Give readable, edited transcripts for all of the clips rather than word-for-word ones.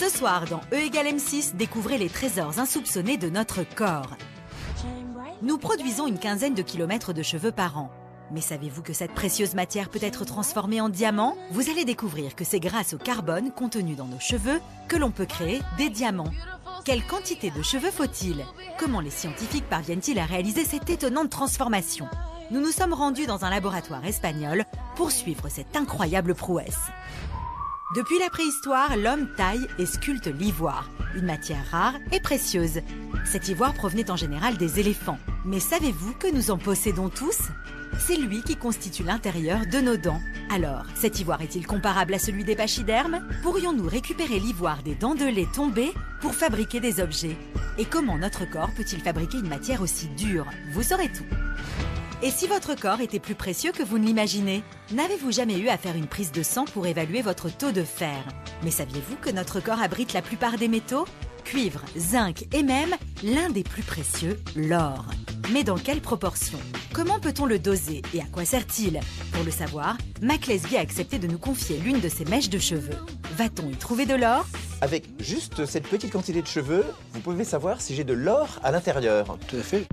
Ce soir, dans E = M6, découvrez les trésors insoupçonnés de notre corps. Nous produisons une quinzaine de kilomètres de cheveux par an. Mais savez-vous que cette précieuse matière peut être transformée en diamant? Vous allez découvrir que c'est grâce au carbone contenu dans nos cheveux que l'on peut créer des diamants. Quelle quantité de cheveux faut-il? Comment les scientifiques parviennent-ils à réaliser cette étonnante transformation? Nous nous sommes rendus dans un laboratoire espagnol pour suivre cette incroyable prouesse. Depuis la préhistoire, l'homme taille et sculpte l'ivoire, une matière rare et précieuse. Cet ivoire provenait en général des éléphants. Mais savez-vous que nous en possédons tous? C'est lui qui constitue l'intérieur de nos dents. Alors, cet ivoire est-il comparable à celui des pachydermes? Pourrions-nous récupérer l'ivoire des dents de lait tombées pour fabriquer des objets? Et comment notre corps peut-il fabriquer une matière aussi dure? Vous saurez tout. Et si votre corps était plus précieux que vous ne l'imaginez? N'avez-vous jamais eu à faire une prise de sang pour évaluer votre taux de fer? Mais saviez-vous que notre corps abrite la plupart des métaux? Cuivre, zinc et même l'un des plus précieux, l'or. Mais dans quelle proportion? Comment peut-on le doser et à quoi sert-il? Pour le savoir, Mac Lesguy a accepté de nous confier l'une de ses mèches de cheveux. Va-t-on y trouver de l'or? Avec juste cette petite quantité de cheveux, vous pouvez savoir si j'ai de l'or à l'intérieur. Tout à fait.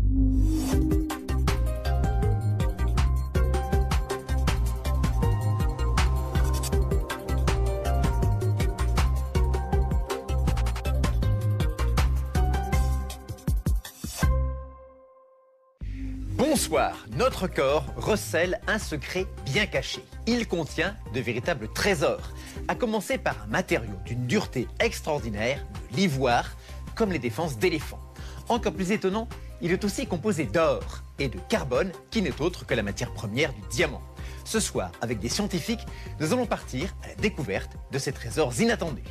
Bonsoir, notre corps recèle un secret bien caché. Il contient de véritables trésors, à commencer par un matériau d'une dureté extraordinaire, l'ivoire, comme les défenses d'éléphants. Encore plus étonnant, il est aussi composé d'or et de carbone, qui n'est autre que la matière première du diamant. Ce soir, avec des scientifiques, nous allons partir à la découverte de ces trésors inattendus.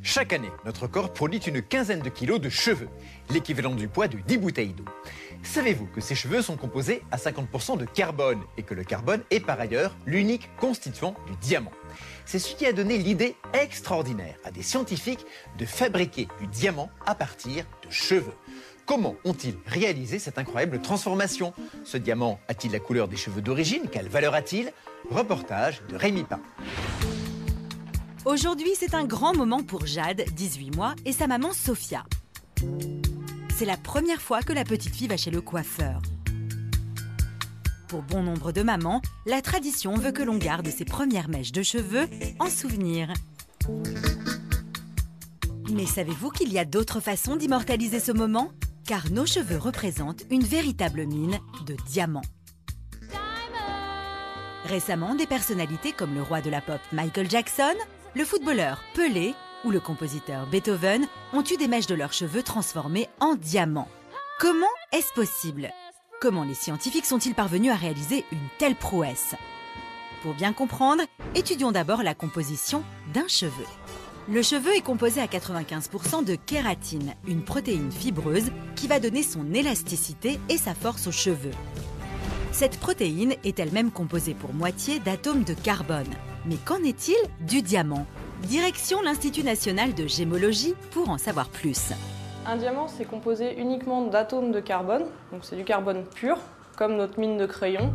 Chaque année, notre corps produit une quinzaine de kilos de cheveux, l'équivalent du poids de 10 bouteilles d'eau. Savez-vous que ces cheveux sont composés à 50% de carbone et que le carbone est par ailleurs l'unique constituant du diamant? C'est ce qui a donné l'idée extraordinaire à des scientifiques de fabriquer du diamant à partir de cheveux. Comment ont-ils réalisé cette incroyable transformation? Ce diamant a-t-il la couleur des cheveux d'origine? Quelle valeur a-t-il? Reportage de Rémi Pain. Aujourd'hui, c'est un grand moment pour Jade, 18 mois, et sa maman Sophia. C'est la première fois que la petite fille va chez le coiffeur. Pour bon nombre de mamans, la tradition veut que l'on garde ses premières mèches de cheveux en souvenir. Mais savez-vous qu'il y a d'autres façons d'immortaliser ce moment? Car nos cheveux représentent une véritable mine de diamants. Récemment, des personnalités comme le roi de la pop Michael Jackson, le footballeur Pelé ou le compositeur Beethoven ont eu des mèches de leurs cheveux transformées en diamants. Comment est-ce possible? Comment les scientifiques sont-ils parvenus à réaliser une telle prouesse? Pour bien comprendre, étudions d'abord la composition d'un cheveu. Le cheveu est composé à 95% de kératine, une protéine fibreuse qui va donner son élasticité et sa force aux cheveux. Cette protéine est elle-même composée pour moitié d'atomes de carbone. Mais qu'en est-il du diamant? Direction l'Institut national de gémologie pour en savoir plus. Un diamant, c'est composé uniquement d'atomes de carbone, donc c'est du carbone pur, comme notre mine de crayon.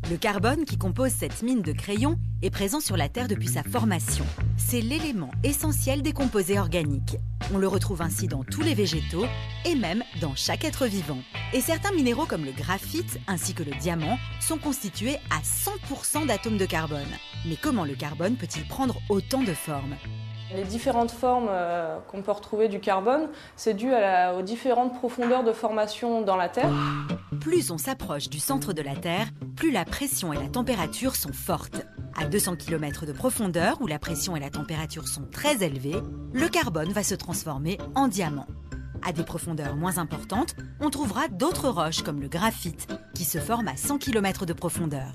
Le carbone qui compose cette mine de crayon est présent sur la Terre depuis sa formation. C'est l'élément essentiel des composés organiques. On le retrouve ainsi dans tous les végétaux et même dans chaque être vivant. Et certains minéraux comme le graphite ainsi que le diamant sont constitués à 100% d'atomes de carbone. Mais comment le carbone peut-il prendre autant de formes? Les différentes formes qu'on peut retrouver du carbone, c'est dû aux différentes profondeurs de formation dans la Terre. Plus on s'approche du centre de la Terre, plus la pression et la température sont fortes. À 200 km de profondeur, où la pression et la température sont très élevées, le carbone va se transformer en diamant. À des profondeurs moins importantes, on trouvera d'autres roches comme le graphite, qui se forment à 100 km de profondeur.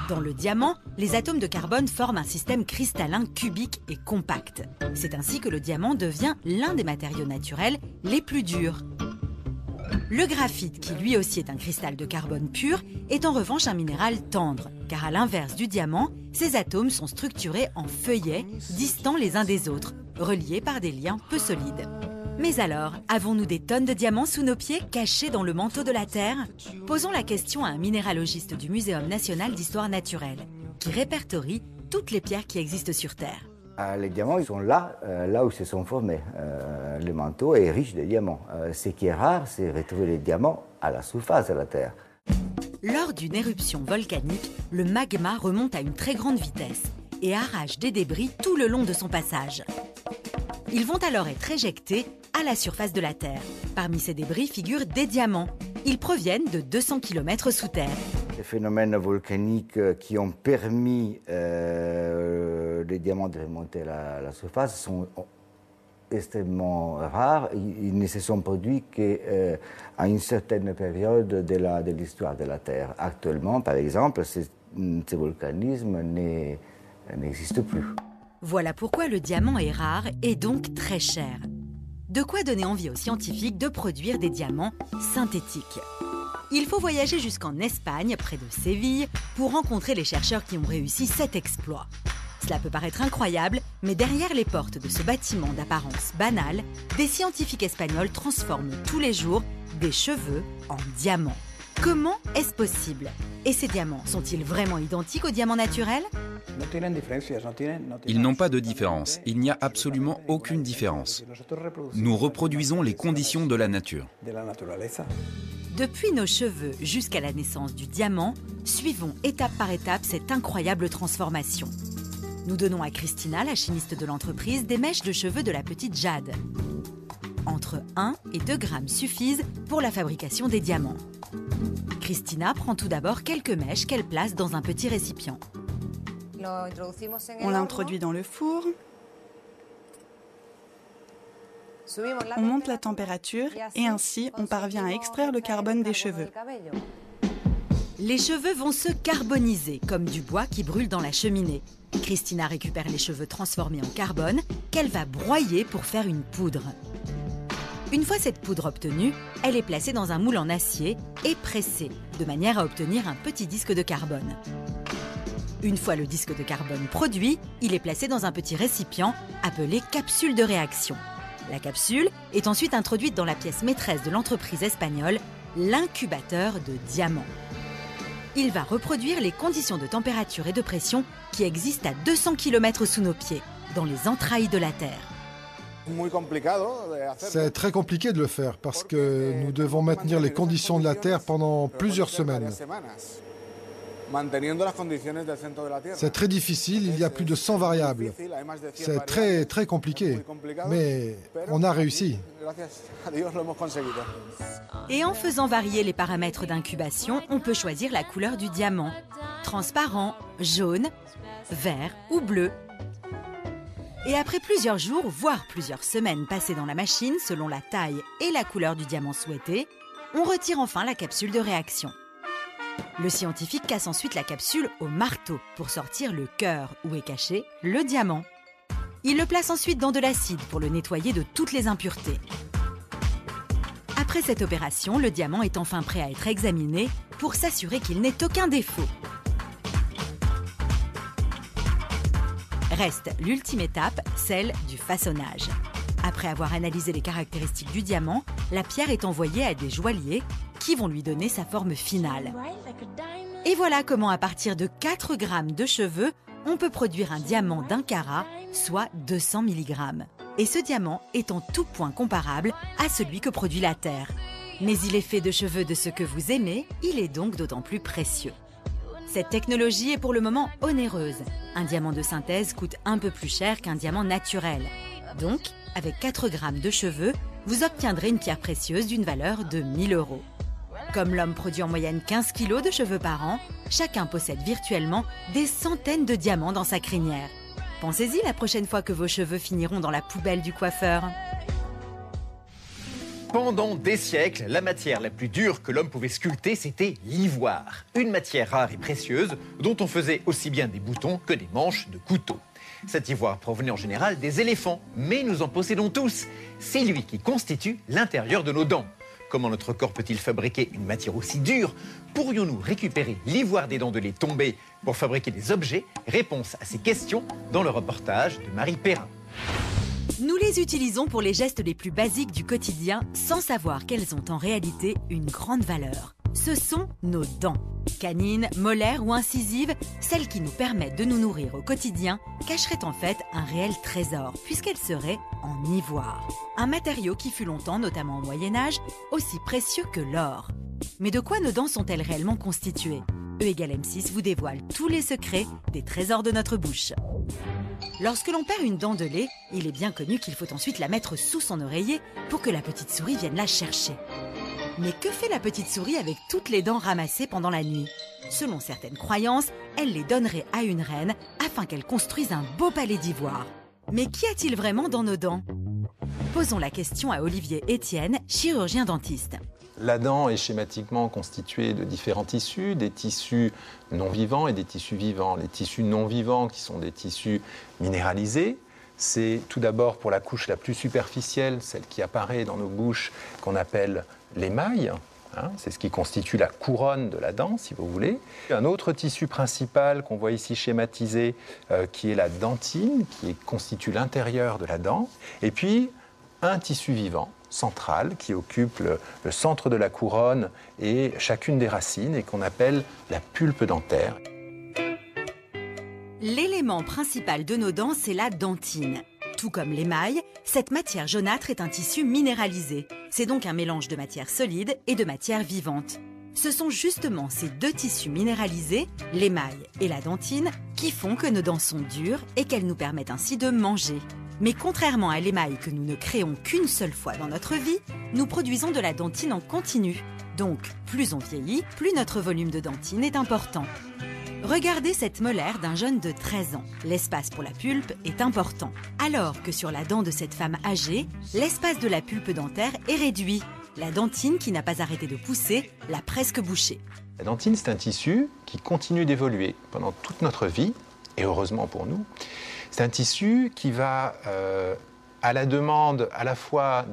Dans le diamant, les atomes de carbone forment un système cristallin cubique et compact. C'est ainsi que le diamant devient l'un des matériaux naturels les plus durs. Le graphite, qui lui aussi est un cristal de carbone pur, est en revanche un minéral tendre, car à l'inverse du diamant, ces atomes sont structurés en feuillets, distants les uns des autres, reliés par des liens peu solides. Mais alors, avons-nous des tonnes de diamants sous nos pieds, cachés dans le manteau de la Terre? Posons la question à un minéralogiste du Muséum national d'histoire naturelle, qui répertorie toutes les pierres qui existent sur Terre. Les diamants, ils sont là où ils se sont formés. Le manteau est riche de diamants. Ce qui est rare, c'est retrouver les diamants à la surface de la Terre. Lors d'une éruption volcanique, le magma remonte à une très grande vitesse et arrache des débris tout le long de son passage. Ils vont alors être éjectés à la surface de la Terre. Parmi ces débris figurent des diamants. Ils proviennent de 200 km sous terre. Les phénomènes volcaniques qui ont permis les diamants de remonter à la surface sont extrêmement rares. Ils ne se sont produits qu'à une certaine période de l'histoire de la Terre. Actuellement, par exemple, ce volcanisme n'existe plus. Voilà pourquoi le diamant est rare et donc très cher. De quoi donner envie aux scientifiques de produire des diamants synthétiques. Il faut voyager jusqu'en Espagne, près de Séville, pour rencontrer les chercheurs qui ont réussi cet exploit. Cela peut paraître incroyable, mais derrière les portes de ce bâtiment d'apparence banale, des scientifiques espagnols transforment tous les jours des cheveux en diamants. Comment est-ce possible? Et ces diamants sont-ils vraiment identiques aux diamants naturels? Ils n'ont pas de différence. Il n'y a absolument aucune différence. Nous reproduisons les conditions de la nature. Depuis nos cheveux jusqu'à la naissance du diamant, suivons étape par étape cette incroyable transformation. Nous donnons à Christina, la chimiste de l'entreprise, des mèches de cheveux de la petite Jade. Entre 1 et 2 grammes suffisent pour la fabrication des diamants. Christina prend tout d'abord quelques mèches qu'elle place dans un petit récipient. On l'introduit dans le four. On monte la température et ainsi on parvient à extraire le carbone des cheveux. Les cheveux vont se carboniser comme du bois qui brûle dans la cheminée. Christina récupère les cheveux transformés en carbone qu'elle va broyer pour faire une poudre. Une fois cette poudre obtenue, elle est placée dans un moule en acier et pressée, de manière à obtenir un petit disque de carbone. Une fois le disque de carbone produit, il est placé dans un petit récipient appelé capsule de réaction. La capsule est ensuite introduite dans la pièce maîtresse de l'entreprise espagnole, l'incubateur de diamants. Il va reproduire les conditions de température et de pression qui existent à 200 km sous nos pieds, dans les entrailles de la Terre. C'est très compliqué de le faire parce que nous devons maintenir les conditions de la Terre pendant plusieurs semaines. C'est très difficile, il y a plus de 100 variables. C'est très, très compliqué, mais on a réussi. Et en faisant varier les paramètres d'incubation, on peut choisir la couleur du diamant. Transparent, jaune, vert ou bleu. Et après plusieurs jours, voire plusieurs semaines passées dans la machine, selon la taille et la couleur du diamant souhaité, on retire enfin la capsule de réaction. Le scientifique casse ensuite la capsule au marteau pour sortir le cœur où est caché le diamant. Il le place ensuite dans de l'acide pour le nettoyer de toutes les impuretés. Après cette opération, le diamant est enfin prêt à être examiné pour s'assurer qu'il n'ait aucun défaut. Reste l'ultime étape, celle du façonnage. Après avoir analysé les caractéristiques du diamant, la pierre est envoyée à des joailliers qui vont lui donner sa forme finale. Et voilà comment à partir de 4 grammes de cheveux, on peut produire un diamant d'1 carat, soit 200 mg. Et ce diamant est en tout point comparable à celui que produit la Terre. Mais il est fait de cheveux de ce que vous aimez, il est donc d'autant plus précieux. Cette technologie est pour le moment onéreuse. Un diamant de synthèse coûte un peu plus cher qu'un diamant naturel. Donc, avec 4 grammes de cheveux, vous obtiendrez une pierre précieuse d'une valeur de 1 000 €. Comme l'homme produit en moyenne 15 kg de cheveux par an, chacun possède virtuellement des centaines de diamants dans sa crinière. Pensez-y la prochaine fois que vos cheveux finiront dans la poubelle du coiffeur. Pendant des siècles, la matière la plus dure que l'homme pouvait sculpter, c'était l'ivoire. Une matière rare et précieuse dont on faisait aussi bien des boutons que des manches de couteau. Cet ivoire provenait en général des éléphants, mais nous en possédons tous. C'est lui qui constitue l'intérieur de nos dents. Comment notre corps peut-il fabriquer une matière aussi dure? Pourrions-nous récupérer l'ivoire des dents de lait tombées pour fabriquer des objets? Réponse à ces questions dans le reportage de Marie Perrin. Nous les utilisons pour les gestes les plus basiques du quotidien sans savoir qu'elles ont en réalité une grande valeur. Ce sont nos dents. Canines, molaires ou incisives, celles qui nous permettent de nous nourrir au quotidien cacheraient en fait un réel trésor, puisqu'elles seraient en ivoire. Un matériau qui fut longtemps, notamment au Moyen-Âge, aussi précieux que l'or. Mais de quoi nos dents sont-elles réellement constituées? E égale M6 vous dévoile tous les secrets des trésors de notre bouche. Lorsque l'on perd une dent de lait, il est bien connu qu'il faut ensuite la mettre sous son oreiller pour que la petite souris vienne la chercher. Mais que fait la petite souris avec toutes les dents ramassées pendant la nuit? Selon certaines croyances, elle les donnerait à une reine afin qu'elle construise un beau palais d'ivoire. Mais qu'y a-t-il vraiment dans nos dents? Posons la question à Olivier Etienne, chirurgien dentiste. La dent est schématiquement constituée de différents tissus, des tissus non vivants et des tissus vivants. Les tissus non vivants, qui sont des tissus minéralisés, c'est tout d'abord pour la couche la plus superficielle, celle qui apparaît dans nos bouches, qu'on appelle l'émail. C'est ce qui constitue la couronne de la dent, si vous voulez. Un autre tissu principal qu'on voit ici schématisé, qui est la dentine, qui constitue l'intérieur de la dent. Et puis, un tissu vivant, central, qui occupe le centre de la couronne et chacune des racines, et qu'on appelle la pulpe dentaire. L'élément principal de nos dents, c'est la dentine. Tout comme l'émail, cette matière jaunâtre est un tissu minéralisé. C'est donc un mélange de matière solide et de matière vivante. Ce sont justement ces deux tissus minéralisés, l'émail et la dentine, qui font que nos dents sont dures et qu'elles nous permettent ainsi de manger. Mais contrairement à l'émail que nous ne créons qu'une seule fois dans notre vie, nous produisons de la dentine en continu. Donc, plus on vieillit, plus notre volume de dentine est important. Regardez cette molaire d'un jeune de 13 ans. L'espace pour la pulpe est important. Alors que sur la dent de cette femme âgée, l'espace de la pulpe dentaire est réduit. La dentine, qui n'a pas arrêté de pousser, l'a presque bouchée. La dentine, c'est un tissu qui continue d'évoluer pendant toute notre vie, et heureusement pour nous. C'est un tissu qui va, à la demande à la fois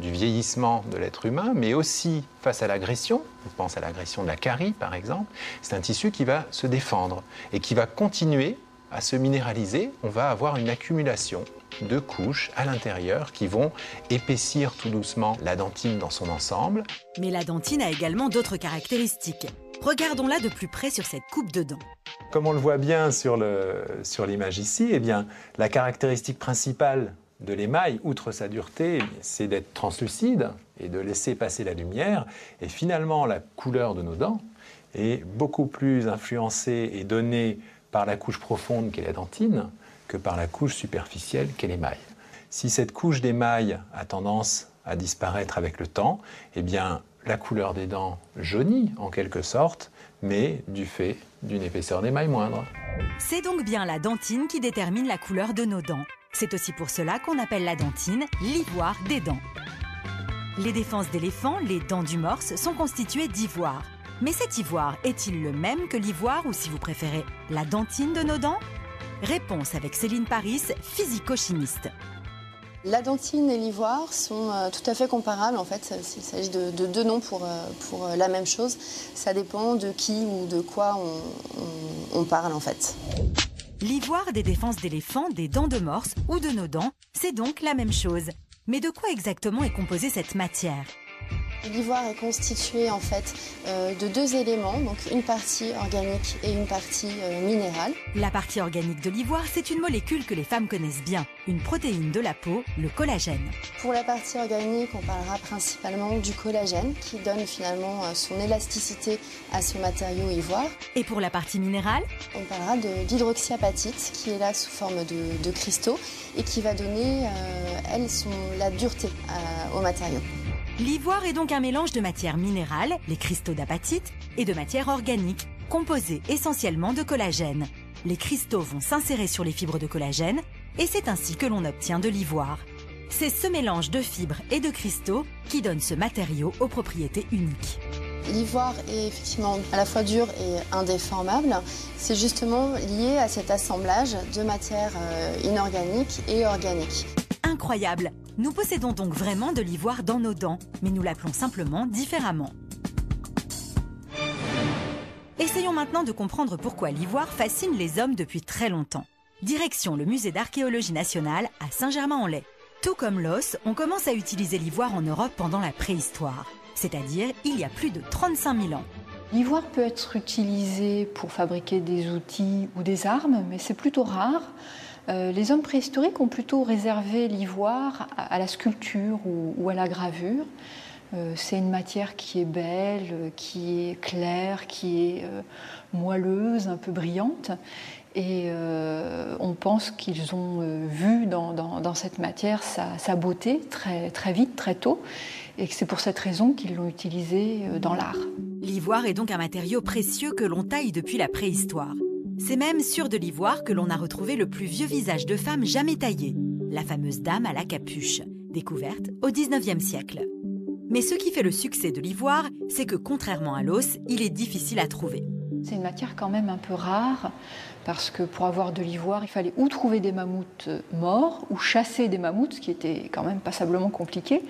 du vieillissement de l'être humain, mais aussi face à l'agression. On pense à l'agression de la carie, par exemple. C'est un tissu qui va se défendre et qui va continuer à se minéraliser. On va avoir une accumulation de couches à l'intérieur qui vont épaissir tout doucement la dentine dans son ensemble. Mais la dentine a également d'autres caractéristiques. Regardons-la de plus près sur cette coupe de dents. Comme on le voit bien sur l'image ici, eh bien, la caractéristique principale de l'émail, outre sa dureté, c'est d'être translucide et de laisser passer la lumière. Et finalement, la couleur de nos dents est beaucoup plus influencée et donnée par la couche profonde qu'est la dentine que par la couche superficielle qu'est l'émail. Si cette couche d'émail a tendance à disparaître avec le temps, eh bien, la couleur des dents jaunit en quelque sorte, mais du fait d'une épaisseur d'émail moindre. C'est donc bien la dentine qui détermine la couleur de nos dents. C'est aussi pour cela qu'on appelle la dentine l'ivoire des dents. Les défenses d'éléphant, les dents du morse, sont constituées d'ivoire. Mais cet ivoire est-il le même que l'ivoire ou, si vous préférez, la dentine de nos dents? Réponse avec Céline Paris, physico-chimiste. La dentine et l'ivoire sont tout à fait comparables. En fait, il s'agit de deux noms pour la même chose. Ça dépend de qui ou de quoi on parle, en fait. L'ivoire des défenses d'éléphant, des dents de morse ou de nos dents, c'est donc la même chose. Mais de quoi exactement est composée cette matière? L'ivoire est constitué en fait de deux éléments, donc une partie organique et une partie minérale. La partie organique de l'ivoire, c'est une molécule que les femmes connaissent bien, une protéine de la peau, le collagène. Pour la partie organique, on parlera principalement du collagène qui donne finalement son élasticité à ce matériau ivoire. Et pour la partie minérale, on parlera de l'hydroxyapatite qui est là sous forme de cristaux et qui va donner, la dureté au matériau. L'ivoire est donc un mélange de matières minérales, les cristaux d'apatite, et de matières organiques, composées essentiellement de collagène. Les cristaux vont s'insérer sur les fibres de collagène, et c'est ainsi que l'on obtient de l'ivoire. C'est ce mélange de fibres et de cristaux qui donne ce matériau aux propriétés uniques. L'ivoire est effectivement à la fois dur et indéformable. C'est justement lié à cet assemblage de matières inorganiques et organiques. Incroyable! Nous possédons donc vraiment de l'ivoire dans nos dents, mais nous l'appelons simplement différemment. Essayons maintenant de comprendre pourquoi l'ivoire fascine les hommes depuis très longtemps. Direction le musée d'archéologie nationale à Saint-Germain-en-Laye. Tout comme l'os, on commence à utiliser l'ivoire en Europe pendant la préhistoire, c'est-à-dire il y a plus de 35 000 ans. L'ivoire peut être utilisé pour fabriquer des outils ou des armes, mais c'est plutôt rare. Les hommes préhistoriques ont plutôt réservé l'ivoire à la sculpture ou à la gravure. C'est une matière qui est belle, qui est claire, qui est moelleuse, un peu brillante. Et on pense qu'ils ont vu dans cette matière sa beauté très vite, très tôt, et que c'est pour cette raison qu'ils l'ont utilisée dans l'art. L'ivoire est donc un matériau précieux que l'on taille depuis la préhistoire. C'est même sur de l'ivoire que l'on a retrouvé le plus vieux visage de femme jamais taillé, la fameuse dame à la capuche, découverte au XIXe siècle. Mais ce qui fait le succès de l'ivoire, c'est que contrairement à l'os, il est difficile à trouver. C'est une matière quand même un peu rare, parce que pour avoir de l'ivoire, il fallait ou trouver des mammouths morts, ou chasser des mammouths, ce qui était quand même passablement compliqué.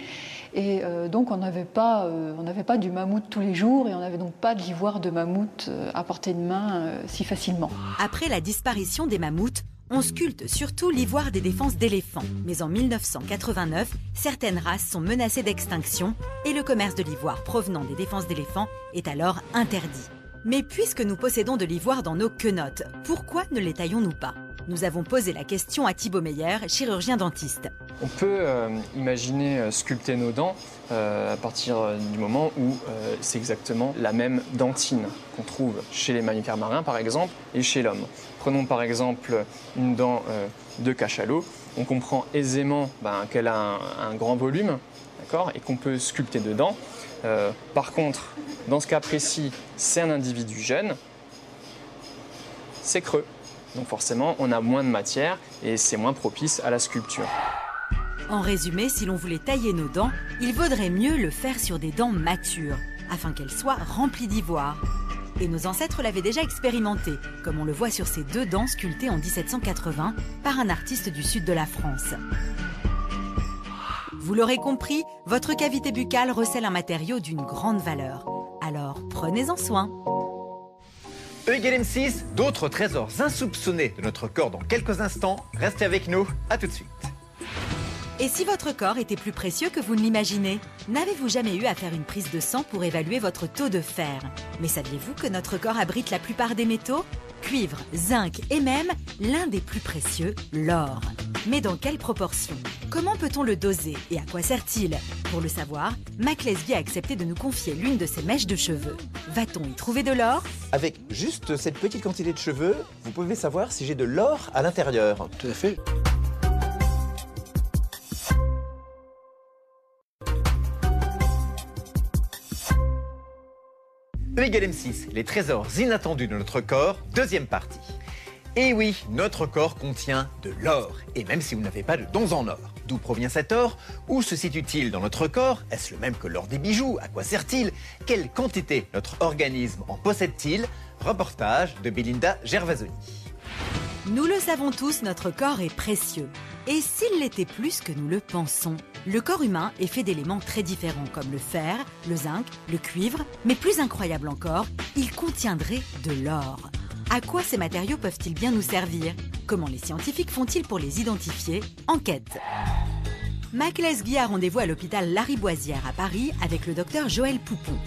Et donc on n'avait pas du mammouth tous les jours, et on n'avait donc pas de l'ivoire de mammouth à portée de main si facilement. Après la disparition des mammouths, on sculpte surtout l'ivoire des défenses d'éléphants. Mais en 1989, certaines races sont menacées d'extinction et le commerce de l'ivoire provenant des défenses d'éléphants est alors interdit. Mais puisque nous possédons de l'ivoire dans nos quenottes, pourquoi ne les taillons-nous pas? Nous avons posé la question à Thibaut Meyer, chirurgien dentiste. On peut imaginer sculpter nos dents à partir du moment où c'est exactement la même dentine qu'on trouve chez les mammifères marins par exemple et chez l'homme. Prenons par exemple une dent de cachalot. On comprend aisément qu'elle a un grand volume, d'accord, et qu'on peut sculpter dedans. Par contre, dans ce cas précis, c'est un individu jeune, c'est creux. Donc forcément, on a moins de matière et c'est moins propice à la sculpture. En résumé, si l'on voulait tailler nos dents, il vaudrait mieux le faire sur des dents matures, afin qu'elles soient remplies d'ivoire. Et nos ancêtres l'avaient déjà expérimenté, comme on le voit sur ces deux dents sculptées en 1780 par un artiste du sud de la France. Vous l'aurez compris, votre cavité buccale recèle un matériau d'une grande valeur. Alors prenez-en soin. E = M6, d'autres trésors insoupçonnés de notre corps dans quelques instants. Restez avec nous, à tout de suite. Et si votre corps était plus précieux que vous ne l'imaginez? N'avez-vous jamais eu à faire une prise de sang pour évaluer votre taux de fer? Mais saviez-vous que notre corps abrite la plupart des métaux? Cuivre, zinc et même l'un des plus précieux, l'or. Mais dans quelle proportion? Comment peut-on le doser et à quoi sert-il? Pour le savoir, Mac Lesguy a accepté de nous confier l'une de ses mèches de cheveux. Va-t-on y trouver de l'or? Avec juste cette petite quantité de cheveux, vous pouvez savoir si j'ai de l'or à l'intérieur. Tout à fait. E = M6, les trésors inattendus de notre corps, deuxième partie. Et oui, notre corps contient de l'or, et même si vous n'avez pas de dons en or. D'où provient cet or? Où se situe-t-il dans notre corps? Est-ce le même que l'or des bijoux? À quoi sert-il? Quelle quantité notre organisme en possède-t-il? Reportage de Belinda Gervasoni. Nous le savons tous, notre corps est précieux. Et s'il l'était plus que nous le pensons? Le corps humain est fait d'éléments très différents comme le fer, le zinc, le cuivre, mais plus incroyable encore, il contiendrait de l'or. À quoi ces matériaux peuvent-ils bien nous servir? Comment les scientifiques font-ils pour les identifier? Enquête. Mac Lesguy a rendez-vous à l'hôpital Lariboisière à Paris avec le docteur Joël Poupon.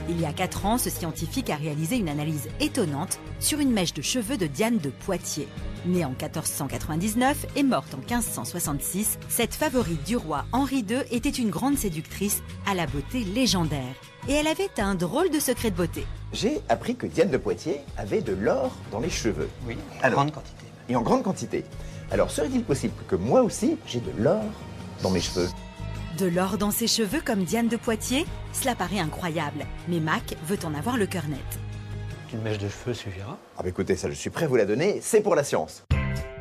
Il y a 4 ans, ce scientifique a réalisé une analyse étonnante sur une mèche de cheveux de Diane de Poitiers. Née en 1499 et morte en 1566, cette favorite du roi Henri II était une grande séductrice à la beauté légendaire. Et elle avait un drôle de secret de beauté. J'ai appris que Diane de Poitiers avait de l'or dans les cheveux. Oui, en grande quantité. Et en grande quantité. Alors, serait-il possible que moi aussi, j'ai de l'or dans mes cheveux? De l'or dans ses cheveux comme Diane de Poitiers? Cela paraît incroyable, mais Mac veut en avoir le cœur net. Une mèche de cheveux suffira. Ah bah écoutez, ça je suis prêt à vous la donner, c'est pour la science.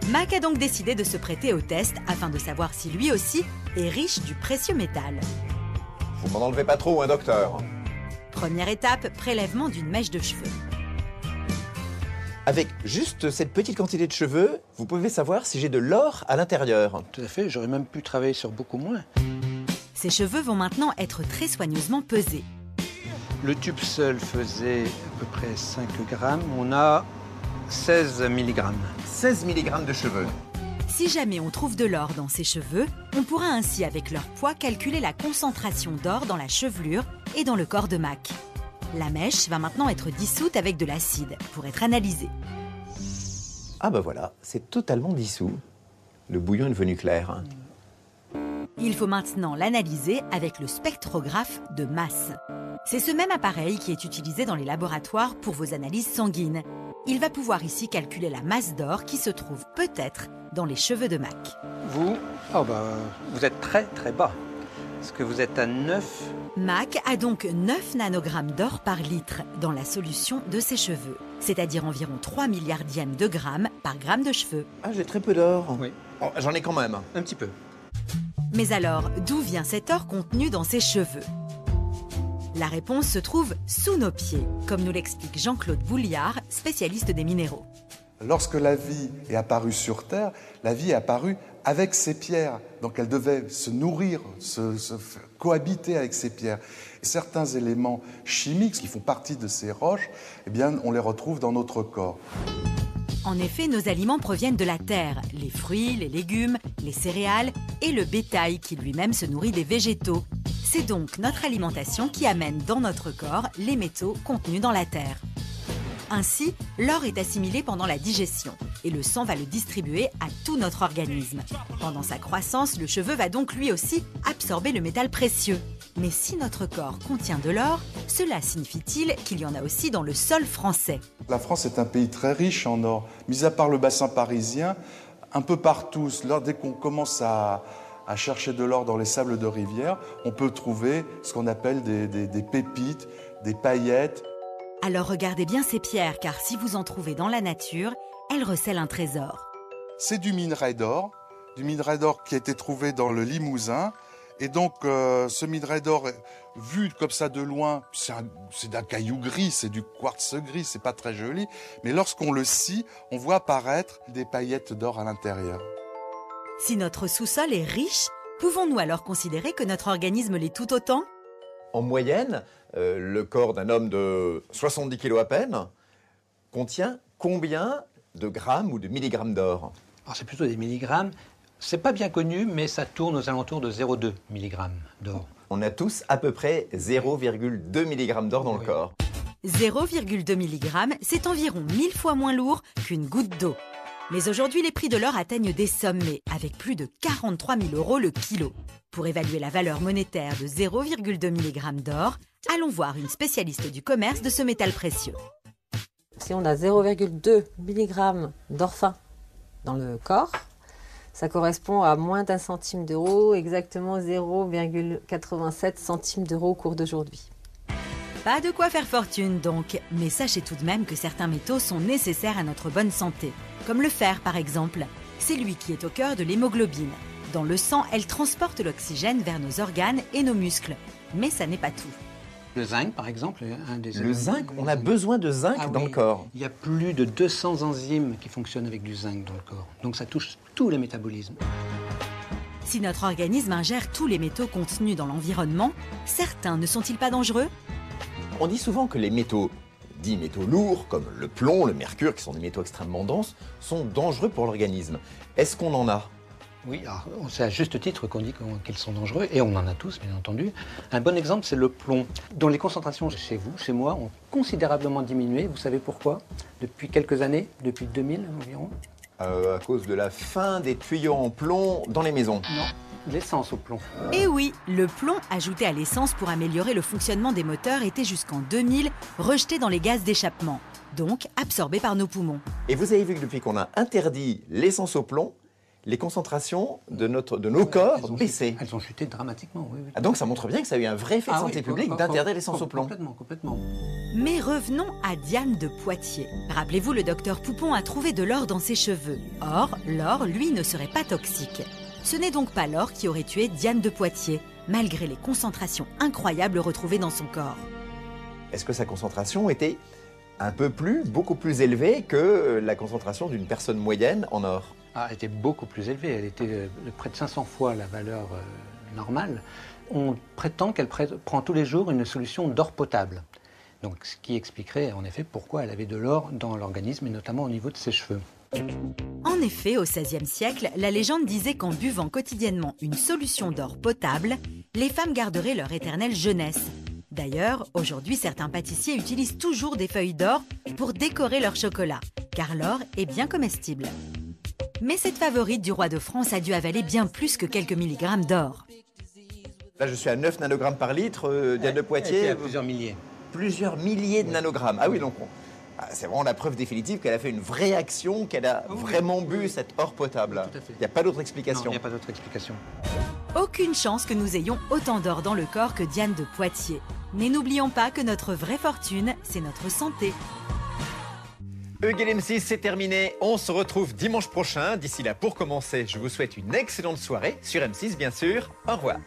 Mac a donc décidé de se prêter au test afin de savoir si lui aussi est riche du précieux métal. Vous m'en enlevez pas trop, hein, docteur? Première étape, prélèvement d'une mèche de cheveux. Avec juste cette petite quantité de cheveux, vous pouvez savoir si j'ai de l'or à l'intérieur. Tout à fait, j'aurais même pu travailler sur beaucoup moins. Ces cheveux vont maintenant être très soigneusement pesés. Le tube seul faisait à peu près 5 grammes. On a 16 mg. 16 mg de cheveux. Si jamais on trouve de l'or dans ces cheveux, on pourra ainsi, avec leur poids, calculer la concentration d'or dans la chevelure et dans le corps de Mac. La mèche va maintenant être dissoute avec de l'acide pour être analysée. Ah bah voilà, c'est totalement dissous. Le bouillon est devenu clair. Il faut maintenant l'analyser avec le spectrographe de masse. C'est ce même appareil qui est utilisé dans les laboratoires pour vos analyses sanguines. Il va pouvoir ici calculer la masse d'or qui se trouve peut-être dans les cheveux de Mac. Vous êtes très très bas. Parce que vous êtes à 9. Mac a donc 9 nanogrammes d'or par litre dans la solution de ses cheveux, c'est-à-dire environ 3 milliardièmes de grammes par gramme de cheveux. Ah, j'ai très peu d'or. Oui. Oh, j'en ai quand même. Un petit peu. Mais alors, d'où vient cet or contenu dans ses cheveux? La réponse se trouve sous nos pieds, comme nous l'explique Jean-Claude Bouliard, spécialiste des minéraux. Lorsque la vie est apparue sur Terre, la vie est apparue avec ces pierres. Donc elle devait se nourrir, cohabiter avec ces pierres. Et certains éléments chimiques qui font partie de ces roches, eh bien, on les retrouve dans notre corps. En effet, nos aliments proviennent de la terre, les fruits, les légumes, les céréales et le bétail qui lui-même se nourrit des végétaux. C'est donc notre alimentation qui amène dans notre corps les métaux contenus dans la terre. Ainsi, l'or est assimilé pendant la digestion et le sang va le distribuer à tout notre organisme. Pendant sa croissance, le cheveu va donc lui aussi absorber le métal précieux. Mais si notre corps contient de l'or, cela signifie-t-il qu'il y en a aussi dans le sol français? La France est un pays très riche en or. Mis à part le bassin parisien, un peu partout, dès qu'on commence à chercher de l'or dans les sables de rivière, on peut trouver ce qu'on appelle des pépites, des paillettes. Alors regardez bien ces pierres, car si vous en trouvez dans la nature, elles recèlent un trésor. C'est du minerai d'or qui a été trouvé dans le Limousin. Et donc, ce minerai d'or, vu comme ça de loin, c'est d'un caillou gris, c'est du quartz gris, c'est pas très joli. Mais lorsqu'on le scie, on voit apparaître des paillettes d'or à l'intérieur. Si notre sous-sol est riche, pouvons-nous alors considérer que notre organisme l'est tout autant? En moyenne, le corps d'un homme de 70 kg à peine contient combien de grammes ou de milligrammes d'or? Alors c'est plutôt des milligrammes. C'est pas bien connu, mais ça tourne aux alentours de 0,2 mg d'or. On a tous à peu près 0,2 mg d'or dans le corps. 0,2 mg, c'est environ 1000 fois moins lourd qu'une goutte d'eau. Mais aujourd'hui, les prix de l'or atteignent des sommets, avec plus de 43 000 € le kilo. Pour évaluer la valeur monétaire de 0,2 mg d'or, allons voir une spécialiste du commerce de ce métal précieux. Si on a 0,2 mg d'or fin dans le corps, ça correspond à moins d'1 centime d'euro, exactement 0,87 centimes d'euro au cours d'aujourd'hui. Pas de quoi faire fortune donc, mais sachez tout de même que certains métaux sont nécessaires à notre bonne santé, comme le fer par exemple. C'est lui qui est au cœur de l'hémoglobine. Dans le sang, elle transporte l'oxygène vers nos organes et nos muscles. Mais ça n'est pas tout. Le zinc, par exemple, est un des... Le zinc, on a besoin de zinc dans le corps. Il y a plus de 200 enzymes qui fonctionnent avec du zinc dans le corps. Donc ça touche tous les métabolismes. Si notre organisme ingère tous les métaux contenus dans l'environnement, certains ne sont-ils pas dangereux? On dit souvent que les métaux, dits métaux lourds, comme le plomb, le mercure, qui sont des métaux extrêmement denses, sont dangereux pour l'organisme. Est-ce qu'on en a? Oui, c'est à juste titre qu'on dit qu'ils sont dangereux, et on en a tous, bien entendu. Un bon exemple, c'est le plomb, dont les concentrations chez vous, chez moi, ont considérablement diminué. Vous savez pourquoi? Depuis quelques années, depuis 2000 environ. À cause de la fin des tuyaux en plomb dans les maisons. Non, l'essence au plomb. Eh oui, le plomb ajouté à l'essence pour améliorer le fonctionnement des moteurs était jusqu'en 2000 rejeté dans les gaz d'échappement, donc absorbé par nos poumons. Et vous avez vu que depuis qu'on a interdit l'essence au plomb, les concentrations de nos corps baissaient. Elles ont chuté dramatiquement, oui. Ah, donc ça montre bien que ça a eu un vrai effet de santé publique d'interdire l'essence au plomb. Complètement. Mais revenons à Diane de Poitiers. Rappelez-vous, le docteur Poupon a trouvé de l'or dans ses cheveux. Or, l'or, lui, ne serait pas toxique. Ce n'est donc pas l'or qui aurait tué Diane de Poitiers, malgré les concentrations incroyables retrouvées dans son corps. Est-ce que sa concentration était beaucoup plus élevée que la concentration d'une personne moyenne en or? Elle était beaucoup plus élevée, elle était de près de 500 fois la valeur normale. On prétend qu'elle prend tous les jours une solution d'or potable. Donc, ce qui expliquerait en effet pourquoi elle avait de l'or dans l'organisme et notamment au niveau de ses cheveux. En effet, au XVIe siècle, la légende disait qu'en buvant quotidiennement une solution d'or potable, les femmes garderaient leur éternelle jeunesse. D'ailleurs, aujourd'hui, certains pâtissiers utilisent toujours des feuilles d'or pour décorer leur chocolat, car l'or est bien comestible. Mais cette favorite du roi de France a dû avaler bien plus que quelques milligrammes d'or. Là, je suis à 9 nanogrammes par litre. Diane de Poitiers, à plusieurs milliers. Plusieurs milliers de nanogrammes. Ah oui, donc c'est vraiment la preuve définitive qu'elle a fait une vraie action, qu'elle a vraiment bu cet or potable. Tout à fait. Il n'y a pas d'autre explication. Non, il n'y a pas d'autre explication. Aucune chance que nous ayons autant d'or dans le corps que Diane de Poitiers. Mais n'oublions pas que notre vraie fortune, c'est notre santé. Eugène M6, c'est terminé. On se retrouve dimanche prochain. D'ici là, pour commencer, je vous souhaite une excellente soirée sur M6, bien sûr. Au revoir.